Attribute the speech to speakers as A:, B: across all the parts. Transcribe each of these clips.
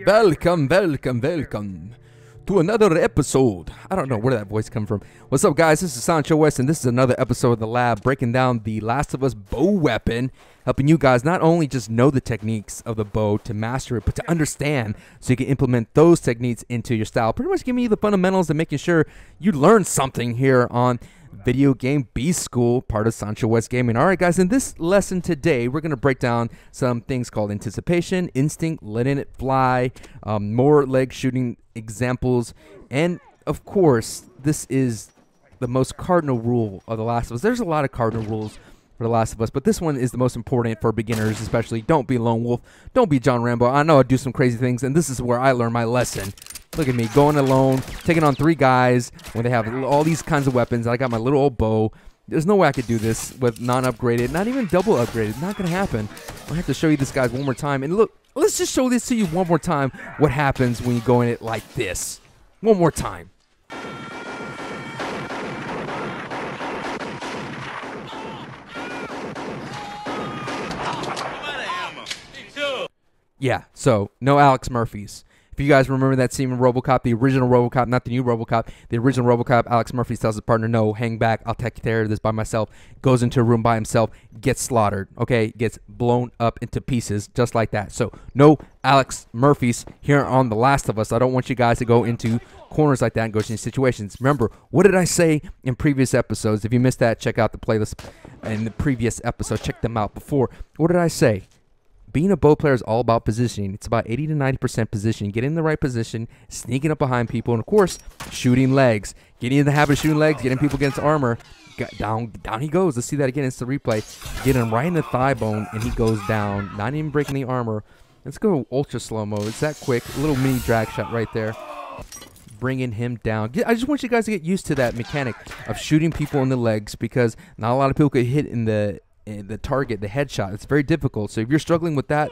A: Welcome to another episode. I don't know where that voice come from. What's up, guys? This is SanchoWest, and this is another episode of The Lab, breaking down the Last of Us bow weapon, helping you guys not only just know the techniques of the bow to master it, but to understand so you can implement those techniques into your style. Pretty much giving you the fundamentals and making sure you learn something here on Video Game B School, part of SanchoWest Gaming. All right, guys, in this lesson today, we're going to break down some things called anticipation, instinct, letting it fly, more leg shooting examples, and of course, this is the most cardinal rule of The Last of Us. There's a lot of cardinal rules for The Last of Us, but this one is the most important for beginners, especially. Don't be a lone wolf. Don't be John Rambo. I know I do some crazy things, and this is where I learned my lesson. Look at me, going alone, taking on 3 guys when they have all these kinds of weapons. I got my little old bow. There's no way I could do this with non-upgraded, not even double upgraded. Not going to happen. I have to show you this, guys, one more time. And look, let's just show this to you one more time, what happens when you go in it like this. One more time. Yeah, so no Alex Murphys. If you guys remember that scene in RoboCop, the original RoboCop, not the new RoboCop, the original RoboCop, Alex Murphy tells his partner, no, hang back, I'll take care of this by myself, goes into a room by himself, gets slaughtered, okay, gets blown up into pieces, just like that. So, no Alex Murphys here on The Last of Us. I don't want you guys to go into corners like that and go into situations. Remember, what did I say in previous episodes? If you missed that, check out the playlist in the previous episode. Check them out before. What did I say? Being a bow player is all about positioning. It's about 80 to 90% positioning, getting in the right position, sneaking up behind people, and of course, shooting legs. Getting in the habit of shooting legs, getting people against armor. Down he goes. Let's see that again. It's the replay. Get him right in the thigh bone, and he goes down. Not even breaking the armor. Let's go ultra slow-mo. It's that quick. A little mini drag shot right there. Bringing him down. I just want you guys to get used to that mechanic of shooting people in the legs, because not a lot of people could hit in the target, the headshot. It's very difficult. So if you're struggling with that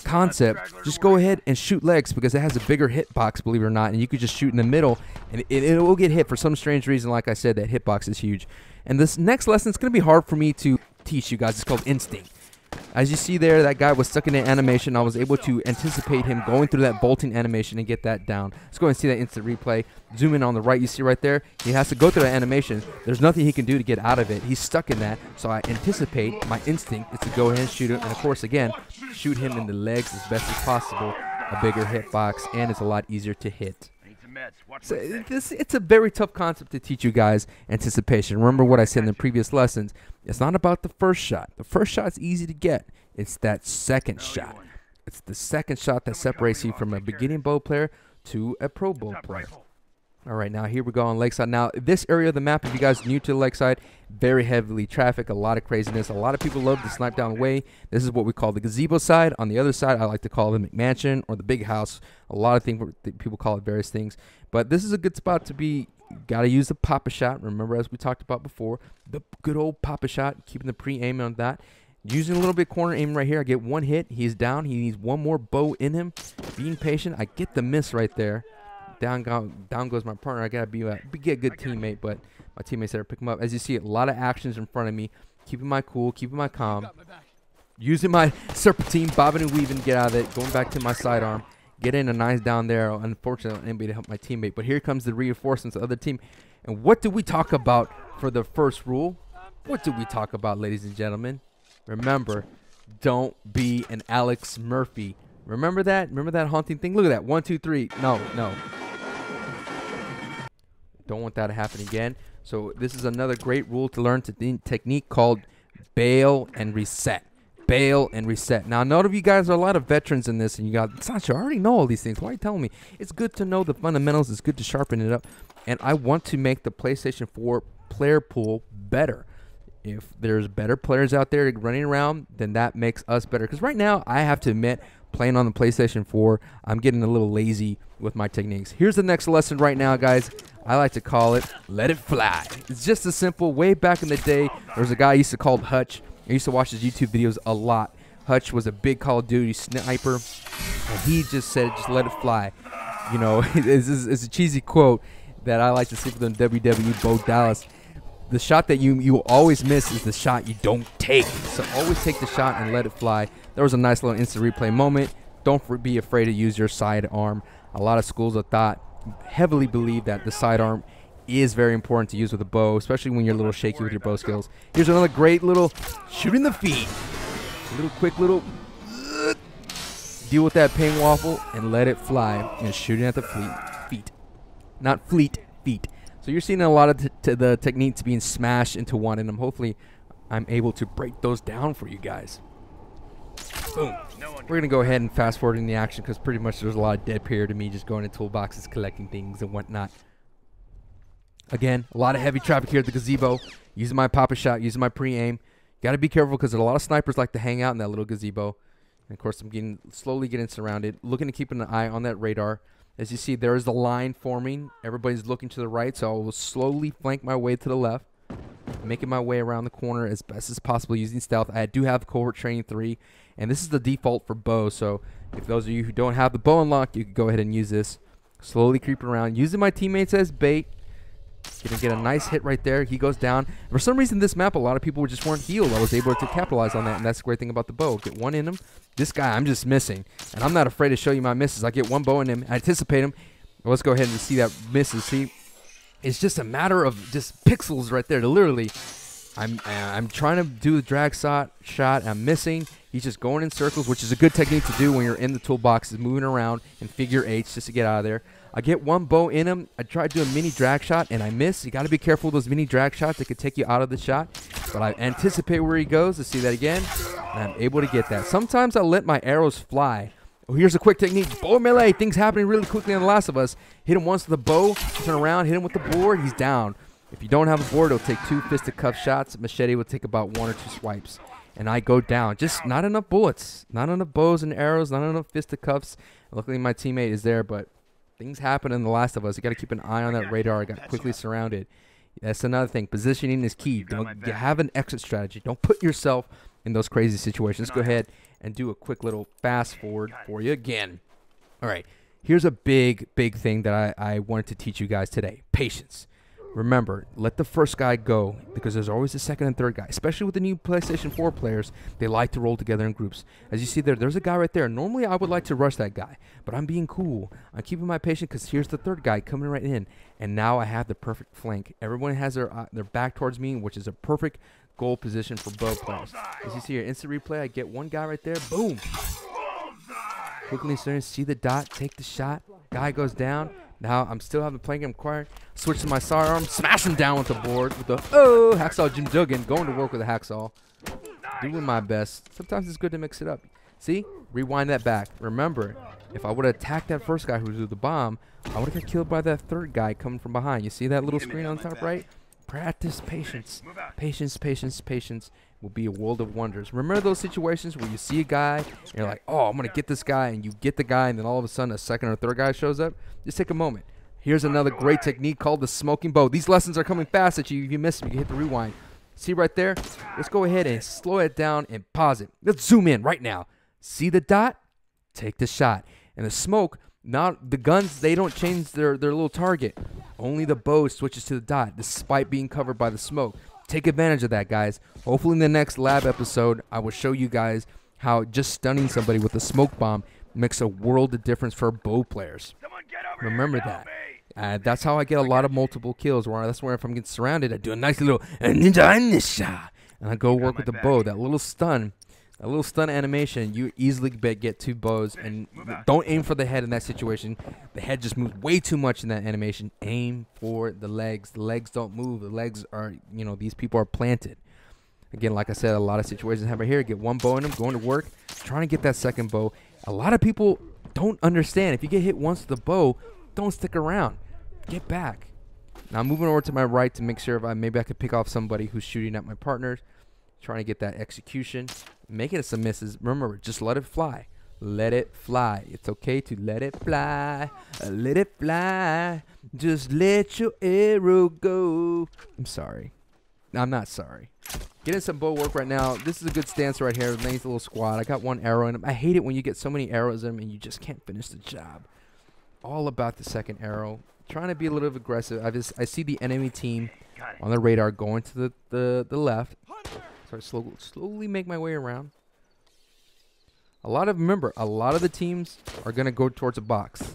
A: concept, just go ahead and shoot legs, because it has a bigger hitbox, believe it or not, and you could just shoot in the middle and it will get hit for some strange reason. Like I said, that hitbox is huge. And this next lesson is going to be hard for me to teach you guys. It's called instinct. As you see there, that guy was stuck in an animation. I was able to anticipate him going through that bolting animation and get that down. Let's go and see that instant replay. Zoom in on the right. You see right there, he has to go through that animation. There's nothing he can do to get out of it. He's stuck in that. So I anticipate, my instinct is to go ahead and shoot him. And of course, again, shoot him in the legs as best as possible. A bigger hitbox, and it's a lot easier to hit. So it's a very tough concept to teach you guys, anticipation. Remember what I said in the previous lessons. It's not about the first shot. The first shot's easy to get. It's that second shot. It's the second shot that separates you from a beginning bow player to a pro bow player. All right, now here we go on Lakeside. Now, this area of the map, if you guys are new to Lakeside, very heavily trafficked, a lot of craziness. A lot of people love to snipe down the way. This is what we call the gazebo side. On the other side, I like to call it the McMansion or the big house. A lot of things, people call it various things. But this is a good spot to be. Got to use the pop-a shot. Remember, as we talked about before, the good old pop-a shot, keeping the pre-aim on that. Using a little bit corner aim right here. I get one hit. He's down. He needs one more bow in him. Being patient. I get the miss right there. Down goes my partner. I gotta be a good teammate, but my teammates there pick him up. As you see, a lot of actions in front of me. Keeping my cool, keeping my calm. Using my serpentine, bobbing and weaving to get out of it. Going back to my sidearm. Getting a nice down there. Unfortunately, anybody to help my teammate. But here comes the reinforcements of the other team. And what do we talk about for the first rule? What do we talk about, ladies and gentlemen? Remember, don't be an Alex Murphy. Remember that? Remember that haunting thing? Look at that. 1, 2, 3. No. Don't want that to happen again. So this is another great rule to learn, technique called bail and reset. Bail and reset. Now, I know you guys are a lot of veterans in this, and you got, Sancho, I already know all these things. Why are you telling me? It's good to know the fundamentals. It's good to sharpen it up. And I want to make the PlayStation 4 player pool better. If there's better players out there running around, then that makes us better. Because right now, I have to admit, playing on the PlayStation 4, I'm getting a little lazy with my techniques. Here's the next lesson right now, guys. I like to call it, let it fly. It's just as simple. Way back in the day, there was a guy I used to call Hutch. I used to watch his YouTube videos a lot. Hutch was a big Call of Duty sniper, and he just said, just let it fly. You know, it's a cheesy quote that I like to see from WWE Bo Dallas. The shot that you always miss is the shot you don't take. So always take the shot and let it fly. There was a nice little instant replay moment. don't be afraid to use your sidearm. A lot of schools of thought heavily believe that the sidearm is very important to use with a bow, especially when you're a little shaky with your bow skills. Here's another great little shoot in the feet. A little quick little deal with that ping waffle and let it fly. And shooting at the feet. Not fleet, feet. So you're seeing a lot of the techniques being smashed into one, and hopefully I'm able to break those down for you guys. Boom. We're going to go ahead and fast forward in the action because pretty much there's a lot of dead period to me just going in toolboxes, collecting things and whatnot. Again, a lot of heavy traffic here at the gazebo. Using my pop-a shot, using my pre-aim. Got to be careful because a lot of snipers like to hang out in that little gazebo. And of course, I'm slowly getting surrounded. Looking to keep an eye on that radar. As you see, there is the line forming. Everybody's looking to the right, so I will slowly flank my way to the left. Making my way around the corner as best as possible using stealth. I do have Cohort Training 3, and this is the default for bow. So if those of you who don't have the bow unlocked, you can go ahead and use this. Slowly creeping around, using my teammates as bait. Gonna get a nice hit right there. He goes down. For some reason, this map, a lot of people just weren't healed. I was able to capitalize on that, and that's the great thing about the bow. Get one in him. This guy, I'm just missing, and I'm not afraid to show you my misses. I get one bow in him. I anticipate him. Well, let's go ahead and see that misses. See, it's just a matter of just pixels right there. To literally, I'm trying to do the drag shot. I'm missing. He's just going in circles, which is a good technique to do when you're in the toolbox, is moving around in figure eights just to get out of there. I get one bow in him. I try to do a mini drag shot, and I miss. You got to be careful with those mini drag shots. They could take you out of the shot. But I anticipate where he goes to see that again, and I'm able to get that. Sometimes I let my arrows fly. Oh, here's a quick technique. Bow melee. Things happening really quickly on The Last of Us. Hit him once with the bow. Turn around. Hit him with the board. He's down. If you don't have a board, it'll take 2 fisticuff shots. Machete will take about 1 or 2 swipes. And I go down. Just not enough bullets. Not enough bows and arrows. Not enough fisticuffs. Luckily, my teammate is there, but things happen in The Last of Us. You got to keep an eye on that radar. I got quickly surrounded. That's another thing. Positioning is key. Don't have an exit strategy. Don't put yourself in those crazy situations. Go ahead and do a quick little fast forward for you again. All right. Here's a big thing that I wanted to teach you guys today. Patience. Remember, let the first guy go because there's always a second and third guy. Especially with the new PlayStation 4 players, they like to roll together in groups. As you see there's a guy right there. Normally, I would like to rush that guy, but I'm being cool. I'm keeping my patience because here's the third guy coming right in, and now I have the perfect flank. Everyone has their back towards me, which is a perfect goal position for bow players. As you see here, instant replay, I get one guy right there. Boom. Quickly starting to see the dot, take the shot. Guy goes down. Now I'm still having playing him quiet. Switch to my sidearm, smash him down with the board with the hacksaw Jim Duggan. Going to work with a hacksaw. Doing my best. Sometimes it's good to mix it up. See? Rewind that back. Remember, if I would have attacked that first guy who was with the bomb, I would have got killed by that third guy coming from behind. You see that little screen on top right? Practice patience. Patience will be a world of wonders. Remember those situations where you see a guy and you're like, oh, I'm going to get this guy, and you get the guy, and then all of a sudden a second or third guy shows up? Just take a moment. Here's another great technique called the smoking bow. These lessons are coming fast at you. If you miss them, you can hit the rewind. See right there? Let's go ahead and slow it down and pause it. Let's zoom in right now. See the dot? Take the shot. And the smoke, not the guns, they don't change their little target. Only the bow switches to the dot despite being covered by the smoke. Take advantage of that, guys. Hopefully in the next lab episode, I will show you guys how just stunning somebody with a smoke bomb makes a world of difference for bow players. Remember that. That's how I get a lot of multiple kills. That's where if I'm getting surrounded, I do a nice little ninja, and I go work with the bow. That little stun animation, you easily get 2 bows, and don't aim for the head in that situation. The head just moves way too much in that animation. Aim for the legs. The legs don't move. The legs are, these people are planted. Again, like I said, a lot of situations happen here. Get one bow in them, going to work, trying to get that second bow. A lot of people don't understand. If you get hit once with the bow, don't stick around. Get back. Now I'm moving over to my right to make sure if maybe I could pick off somebody who's shooting at my partners. Trying to get that execution. Making some misses. Remember, just let it fly. Let it fly. It's okay to let it fly. Let it fly. Just let your arrow go. I'm sorry. I'm not sorry. Getting some bow work right now. This is a good stance right here. Nice little squad. I got one arrow in him. I hate it when you get so many arrows in them and you just can't finish the job. All about the second arrow. Trying to be a little bit aggressive. I see the enemy team on the radar going to the left. So I slowly make my way around. remember, a lot of the teams are going to go towards a box.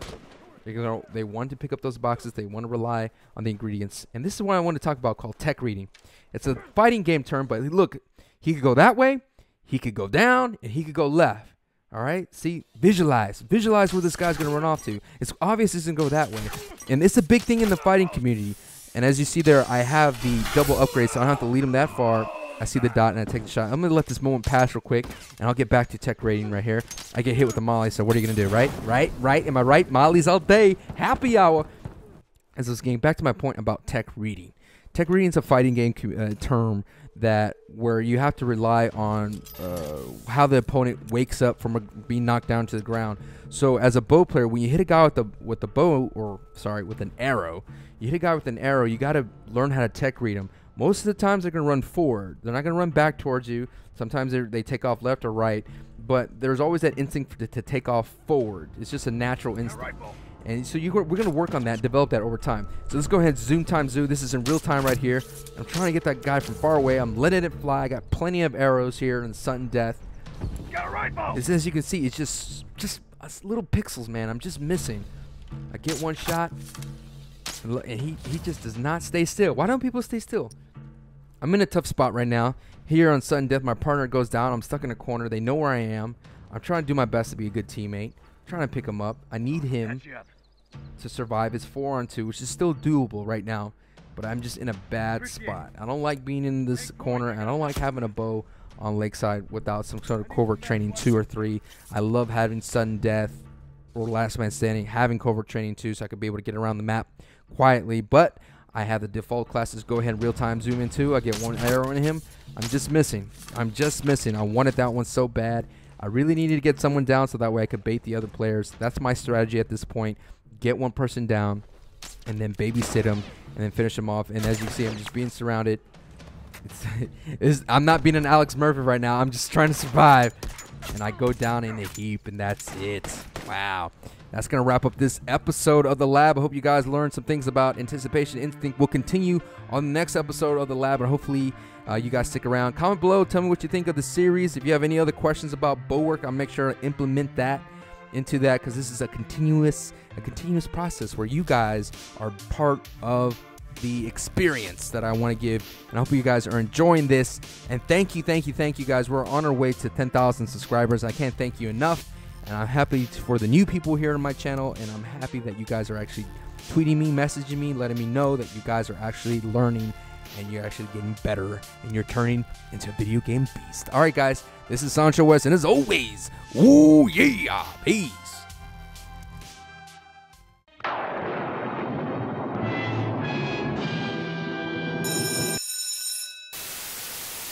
A: They want to pick up those boxes. They want to rely on the ingredients. And this is what I want to talk about, called tech reading. It's a fighting game term, but look, he could go that way, he could go down, and he could go left. All right? See, visualize where this guy's going to run off to. It's obvious he's going to go that way. And it's a big thing in the fighting community. And as you see there, I have the double upgrade, so I don't have to lead him that far. I see the dot and I take the shot. I'm going to let this moment pass real quick, and I'll get back to tech rating right here. I get hit with the molly, so what are you going to do, right? Right? Am I right? Mollies all day. Happy hour. As I was getting back to my point about tech reading. Tech reading is a fighting game term where you have to rely on how the opponent wakes up from being knocked down to the ground. So as a bow player, when you hit a guy with an arrow, you hit a guy with an arrow, you got to learn how to tech read him. Most of the times they're going to run forward. They're not going to run back towards you. Sometimes they take off left or right. But there's always that instinct to take off forward. It's just a natural instinct. And so we're going to work on that, develop that over time. So let's go ahead and zoom time zoo. This is in real time right here. I'm trying to get that guy from far away. I'm letting it fly. I got plenty of arrows here in sudden death. As you can see, it's just little pixels, man. I'm just missing. I get one shot, and he just does not stay still. Why don't people stay still? I'm in a tough spot right now. Here on sudden death, my partner goes down. I'm stuck in a corner. They know where I am. I'm trying to do my best to be a good teammate. I'm trying to pick him up. I need him to survive. It's 4-on-2, which is still doable right now. But I'm just in a bad spot. I don't like being in this corner. I don't like having a bow on Lakeside without some sort of covert training 2 or 3. I love having sudden death or last man standing, having covert training 2, so I could be able to get around the map quietly. But I have the default classes go ahead and real time zoom in 2. I get one arrow in him. I'm just missing. I wanted that one so bad. I really needed to get someone down so that way I could bait the other players. That's my strategy at this point. Get one person down and then babysit him and then finish him off. And as you see, I'm just being surrounded. I'm not being an Alex Murphy right now. I'm just trying to survive. And I go down in a heap, and that's it. Wow. That's going to wrap up this episode of The Lab. I hope you guys learned some things about Anticipation Instinct. We'll continue on the next episode of The Lab, and hopefully you guys stick around. Comment below. Tell me what you think of the series. If you have any other questions about bow work, I'll make sure to implement that into that, because this is a continuous process where you guys are part of the experience that I want to give, and I hope you guys are enjoying this. And thank you guys. We're on our way to 10,000 subscribers. I can't thank you enough, and I'm happy for the new people here on my channel, and I'm happy that you guys are actually tweeting me, messaging me, letting me know that you guys are actually learning and you're actually getting better and you're turning into a video game beast. All right, guys, this is SanchoWest, and as always, ooh yeah, peace.